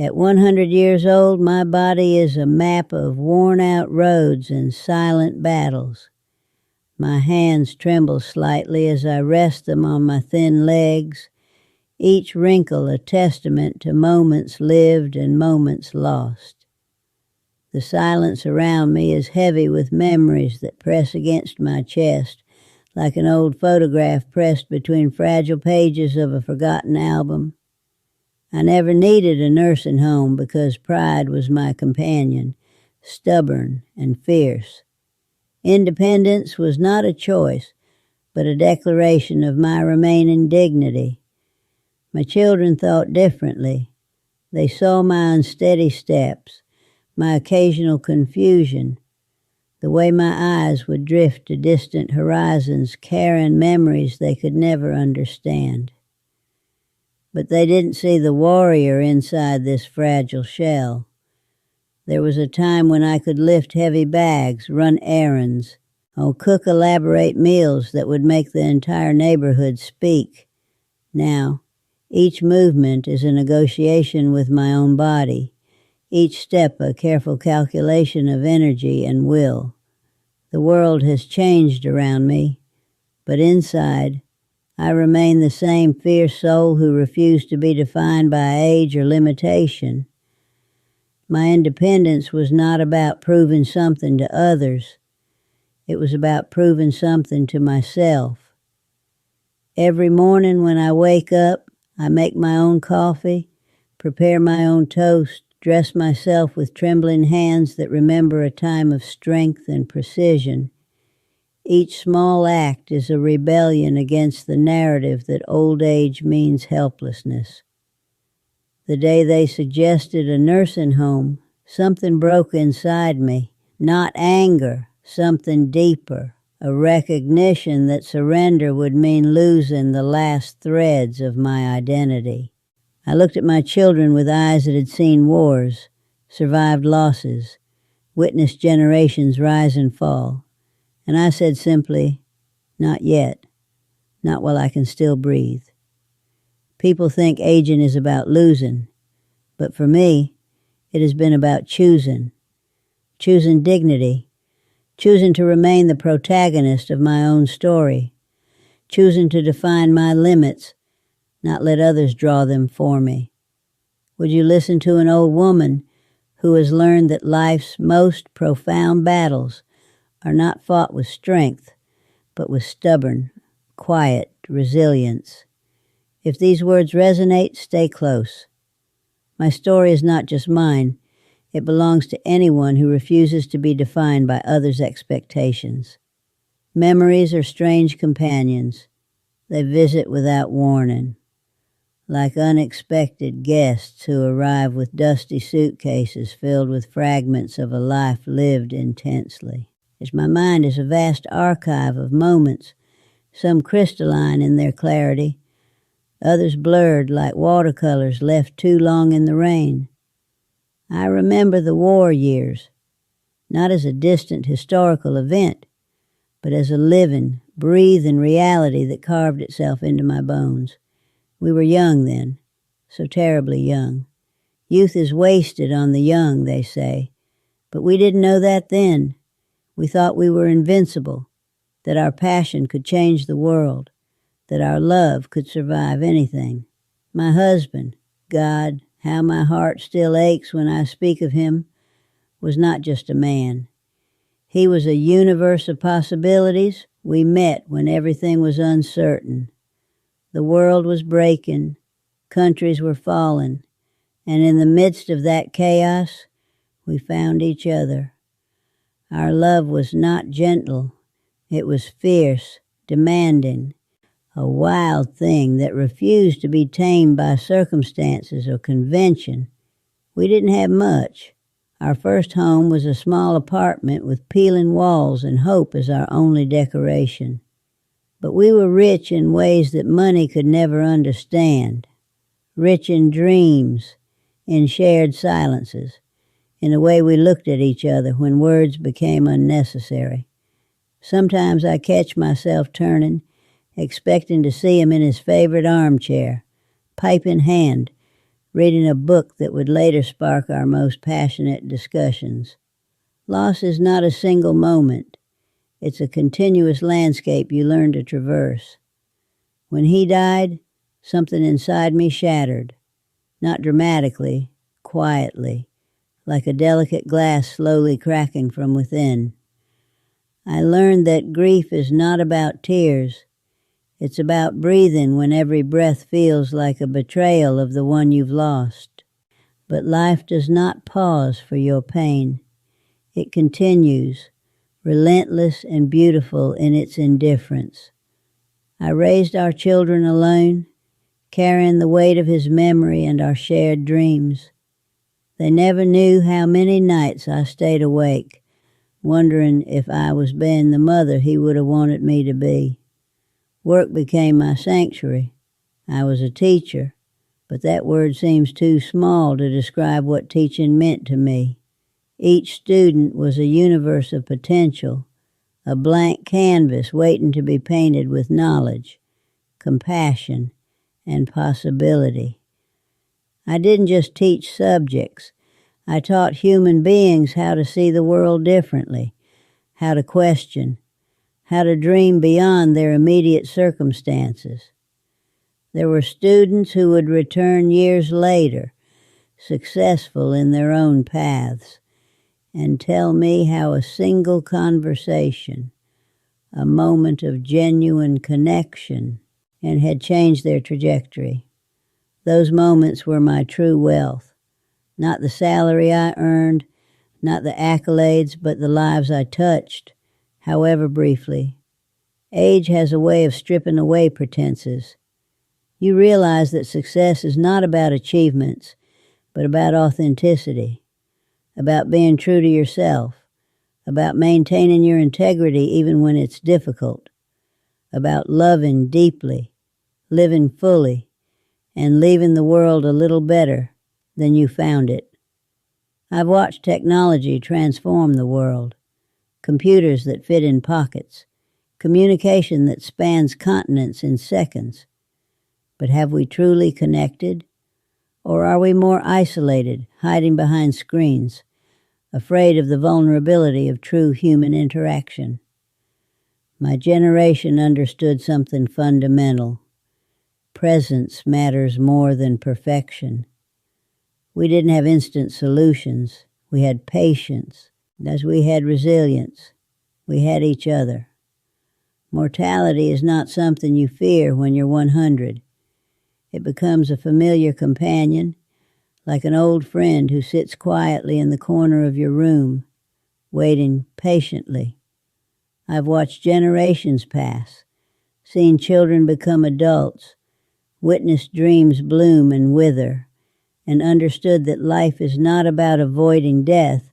At 100 years old, my body is a map of worn-out roads and silent battles. My hands tremble slightly as I rest them on my thin legs, each wrinkle a testament to moments lived and moments lost. The silence around me is heavy with memories that press against my chest, like an old photograph pressed between fragile pages of a forgotten album. I never needed a nursing home because pride was my companion, stubborn and fierce. Independence was not a choice, but a declaration of my remaining dignity. My children thought differently. They saw my unsteady steps, my occasional confusion, the way my eyes would drift to distant horizons, carrying memories they could never understand. But they didn't see the warrior inside this fragile shell. There was a time when I could lift heavy bags, run errands, cook elaborate meals that would make the entire neighborhood speak. Now, each movement is a negotiation with my own body, each step a careful calculation of energy and will. The world has changed around me, but inside, I remain the same fierce soul who refused to be defined by age or limitation. My independence was not about proving something to others. It was about proving something to myself. Every morning when I wake up, I make my own coffee, prepare my own toast, dress myself with trembling hands that remember a time of strength and precision. Each small act is a rebellion against the narrative that old age means helplessness. The day they suggested a nursing home, something broke inside me. Not anger, something deeper, a recognition that surrender would mean losing the last threads of my identity. I looked at my children with eyes that had seen wars, survived losses, witnessed generations rise and fall. And I said simply, not yet, not while I can still breathe. People think aging is about losing, but for me, it has been about choosing dignity, choosing to remain the protagonist of my own story, choosing to define my limits, not let others draw them for me. Would you listen to an old woman who has learned that life's most profound battles are not fought with strength, but with stubborn, quiet resilience? If these words resonate, stay close. My story is not just mine. It belongs to anyone who refuses to be defined by others' expectations. Memories are strange companions. They visit without warning, like unexpected guests who arrive with dusty suitcases filled with fragments of a life lived intensely. As my mind is a vast archive of moments, some crystalline in their clarity, others blurred like watercolors left too long in the rain. I remember the war years, not as a distant historical event, but as a living, breathing reality that carved itself into my bones. We were young then, so terribly young. Youth is wasted on the young, they say, but we didn't know that then. We thought we were invincible, that our passion could change the world, that our love could survive anything. My husband, God, how my heart still aches when I speak of him, was not just a man. He was a universe of possibilities. We met when everything was uncertain. The world was breaking, countries were falling, and in the midst of that chaos, we found each other. Our love was not gentle. It was fierce, demanding, a wild thing that refused to be tamed by circumstances or convention. We didn't have much. Our first home was a small apartment with peeling walls and hope as our only decoration. But we were rich in ways that money could never understand. Rich in dreams, in shared silences, in the way we looked at each other when words became unnecessary. Sometimes I catch myself turning, expecting to see him in his favorite armchair, pipe in hand, reading a book that would later spark our most passionate discussions. Loss is not a single moment. It's a continuous landscape you learn to traverse. When he died, something inside me shattered, not dramatically, quietly, like a delicate glass slowly cracking from within. I learned that grief is not about tears. It's about breathing when every breath feels like a betrayal of the one you've lost. But life does not pause for your pain. It continues, relentless and beautiful in its indifference. I raised our children alone, carrying the weight of his memory and our shared dreams. They never knew how many nights I stayed awake, wondering if I was being the mother he would have wanted me to be. Work became my sanctuary. I was a teacher, but that word seems too small to describe what teaching meant to me. Each student was a universe of potential, a blank canvas waiting to be painted with knowledge, compassion, and possibility. I didn't just teach subjects. I taught human beings how to see the world differently, how to question, how to dream beyond their immediate circumstances. There were students who would return years later, successful in their own paths, and tell me how a single conversation, a moment of genuine connection, and had changed their trajectory. Those moments were my true wealth, not the salary I earned, not the accolades, but the lives I touched, however briefly. Age has a way of stripping away pretenses. You realize that success is not about achievements, but about authenticity, about being true to yourself, about maintaining your integrity even when it's difficult, about loving deeply, living fully, and leaving the world a little better than you found it. I've watched technology transform the world. Computers that fit in pockets, communication that spans continents in seconds. But have we truly connected? Or are we more isolated, hiding behind screens, afraid of the vulnerability of true human interaction? My generation understood something fundamental. Presence matters more than perfection. We didn't have instant solutions. We had patience. As we had resilience, we had each other. Mortality is not something you fear when you're 100. It becomes a familiar companion, like an old friend who sits quietly in the corner of your room, waiting patiently. I've watched generations pass, seen children become adults, witnessed dreams bloom and wither, and understood that life is not about avoiding death,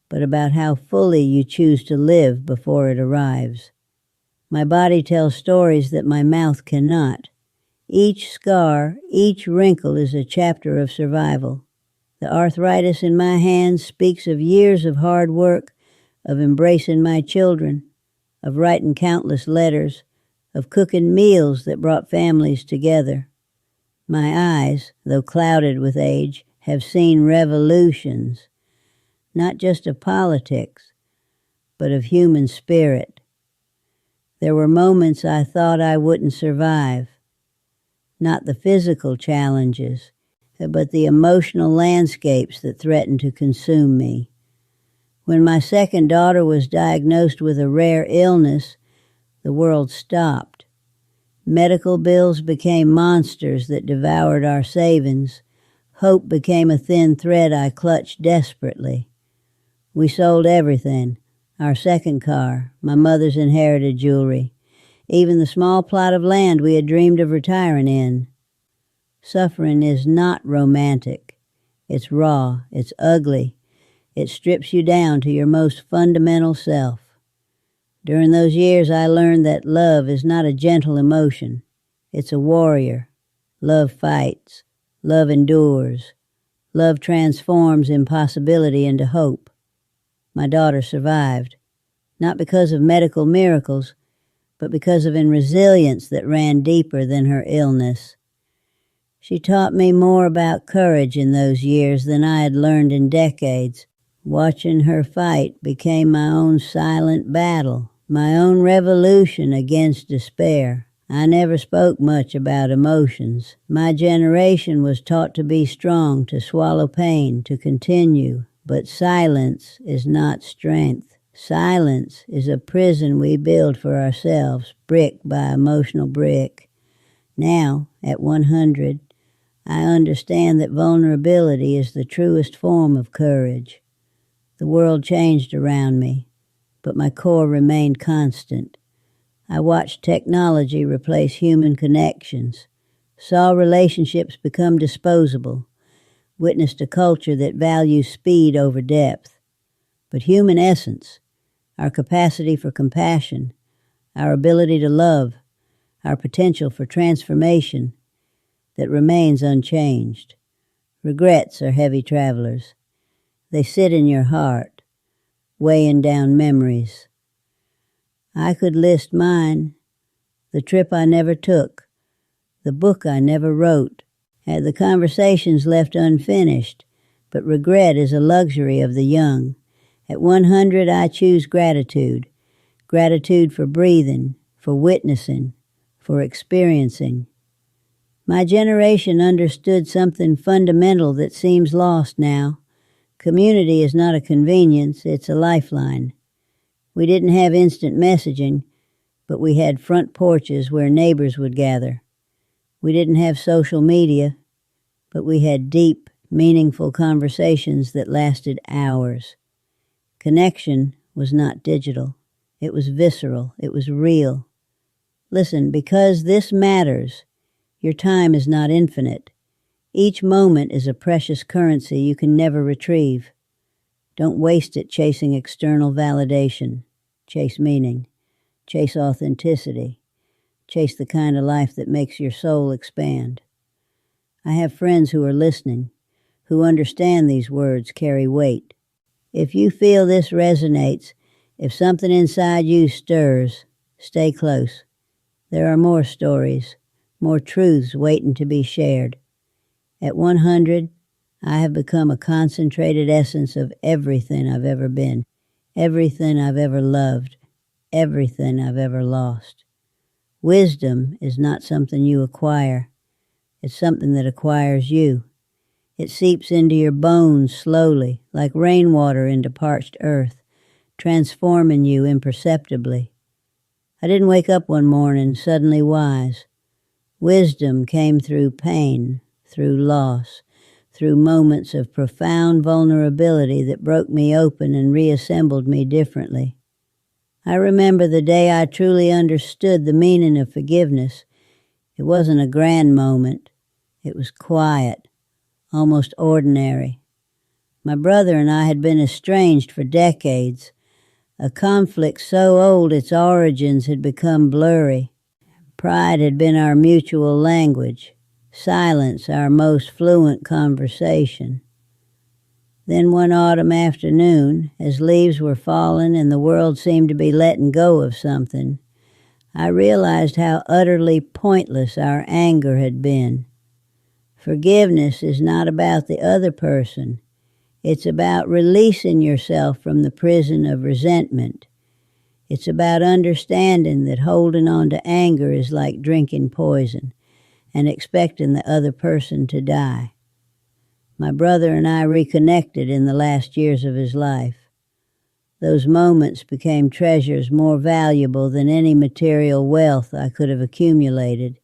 but about how fully you choose to live before it arrives. My body tells stories that my mouth cannot. Each scar, each wrinkle is a chapter of survival. The arthritis in my hands speaks of years of hard work, of embracing my children, of writing countless letters, of cooking meals that brought families together. My eyes, though clouded with age, have seen revolutions, not just of politics, but of human spirit. There were moments I thought I wouldn't survive, not the physical challenges, but the emotional landscapes that threatened to consume me. When my second daughter was diagnosed with a rare illness, the world stopped. Medical bills became monsters that devoured our savings. Hope became a thin thread I clutched desperately. We sold everything, our second car, my mother's inherited jewelry, even the small plot of land we had dreamed of retiring in. Suffering is not romantic. It's raw, it's ugly. It strips you down to your most fundamental self. During those years, I learned that love is not a gentle emotion. It's a warrior. Love fights. Love endures. Love transforms impossibility into hope. My daughter survived, not because of medical miracles, but because of a resilience that ran deeper than her illness. She taught me more about courage in those years than I had learned in decades. Watching her fight became my own silent battle, my own revolution against despair. I never spoke much about emotions. My generation was taught to be strong, to swallow pain, to continue. But silence is not strength. Silence is a prison we build for ourselves, brick by emotional brick. Now, at 100, I understand that vulnerability is the truest form of courage. The world changed around me, but my core remained constant. I watched technology replace human connections, saw relationships become disposable, witnessed a culture that values speed over depth. But human essence, our capacity for compassion, our ability to love, our potential for transformation, that remains unchanged. Regrets are heavy travelers. They sit in your heart, weighing down memories. I could list mine: the trip I never took, the book I never wrote, had the conversations left unfinished, but regret is a luxury of the young. At 100, I choose gratitude. Gratitude for breathing, for witnessing, for experiencing. My generation understood something fundamental that seems lost now. Community is not a convenience, it's a lifeline. We didn't have instant messaging, but we had front porches where neighbors would gather. We didn't have social media, but we had deep, meaningful conversations that lasted hours. Connection was not digital. It was visceral. It was real. Listen, because this matters, your time is not infinite. Each moment is a precious currency you can never retrieve. Don't waste it chasing external validation. Chase meaning. Chase authenticity. Chase the kind of life that makes your soul expand. I have friends who are listening, who understand these words carry weight. If you feel this resonates, if something inside you stirs, stay close. There are more stories, more truths waiting to be shared. At 100, I have become a concentrated essence of everything I've ever been, everything I've ever loved, everything I've ever lost. Wisdom is not something you acquire. It's something that acquires you. It seeps into your bones slowly, like rainwater into parched earth, transforming you imperceptibly. I didn't wake up one morning suddenly wise. Wisdom came through pain, through loss, through moments of profound vulnerability that broke me open and reassembled me differently. I remember the day I truly understood the meaning of forgiveness. It wasn't a grand moment. It was quiet, almost ordinary. My brother and I had been estranged for decades, a conflict so old its origins had become blurry. Pride had been our mutual language, silence our most fluent conversation. Then one autumn afternoon, as leaves were falling and the world seemed to be letting go of something, I realized how utterly pointless our anger had been. Forgiveness is not about the other person. It's about releasing yourself from the prison of resentment. It's about understanding that holding on to anger is like drinking poison and expecting the other person to die. My brother and I reconnected in the last years of his life. Those moments became treasures more valuable than any material wealth I could have accumulated.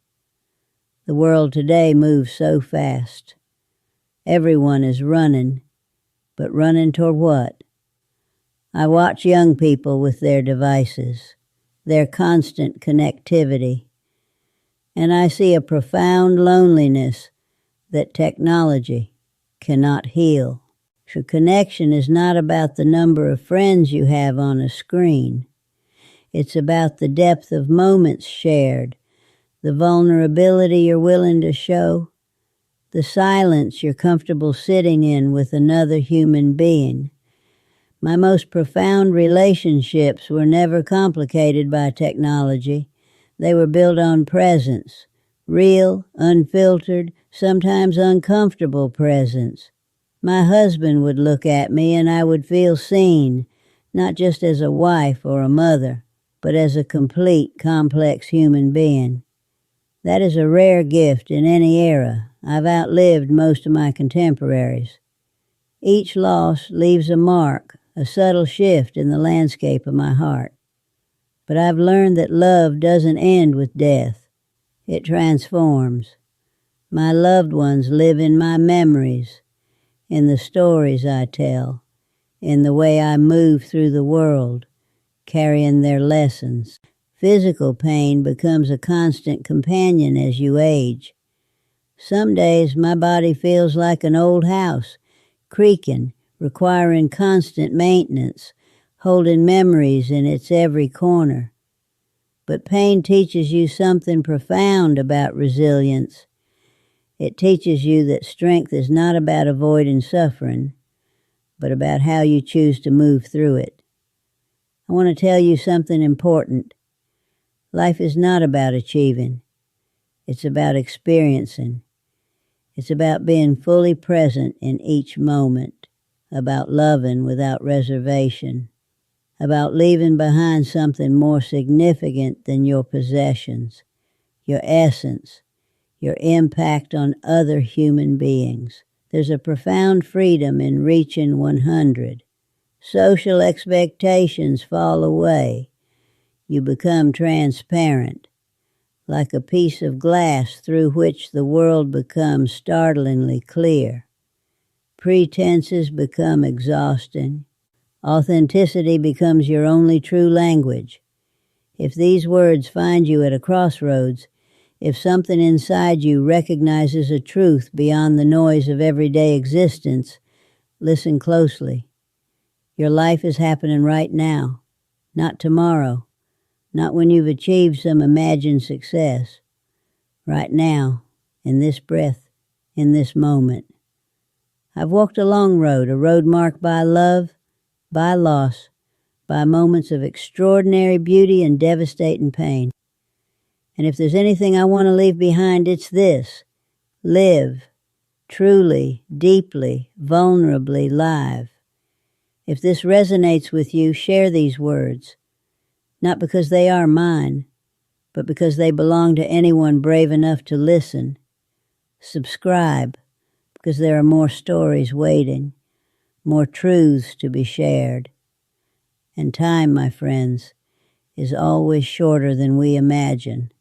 The world today moves so fast. Everyone is running, but running toward what? I watch young people with their devices, their constant connectivity, and I see a profound loneliness that technology cannot heal. True connection is not about the number of friends you have on a screen. It's about the depth of moments shared, the vulnerability you're willing to show, the silence you're comfortable sitting in with another human being. My most profound relationships were never complicated by technology. They were built on presence, real, unfiltered, sometimes uncomfortable presence. My husband would look at me and I would feel seen, not just as a wife or a mother, but as a complete, complex human being. That is a rare gift in any era. I've outlived most of my contemporaries. Each loss leaves a mark, a subtle shift in the landscape of my heart. But I've learned that love doesn't end with death. It transforms. My loved ones live in my memories, in the stories I tell, in the way I move through the world, carrying their lessons. Physical pain becomes a constant companion as you age. Some days my body feels like an old house, creaking, requiring constant maintenance, holding memories in its every corner. But pain teaches you something profound about resilience. It teaches you that strength is not about avoiding suffering, but about how you choose to move through it. I want to tell you something important. Life is not about achieving. It's about experiencing. It's about being fully present in each moment, about loving without reservation, about leaving behind something more significant than your possessions, your essence, your impact on other human beings. There's a profound freedom in reaching 100. Social expectations fall away. You become transparent, like a piece of glass through which the world becomes startlingly clear. Pretenses become exhausting. Authenticity becomes your only true language. If these words find you at a crossroads, if something inside you recognizes a truth beyond the noise of everyday existence, listen closely. Your life is happening right now, not tomorrow, not when you've achieved some imagined success. Right now, in this breath, in this moment. I've walked a long road, a road marked by love, by loss, by moments of extraordinary beauty and devastating pain. And if there's anything I want to leave behind, it's this. Live, truly, deeply, vulnerably live. If this resonates with you, share these words. Not because they are mine, but because they belong to anyone brave enough to listen. Subscribe, because there are more stories waiting, more truths to be shared. And time, my friends, is always shorter than we imagine.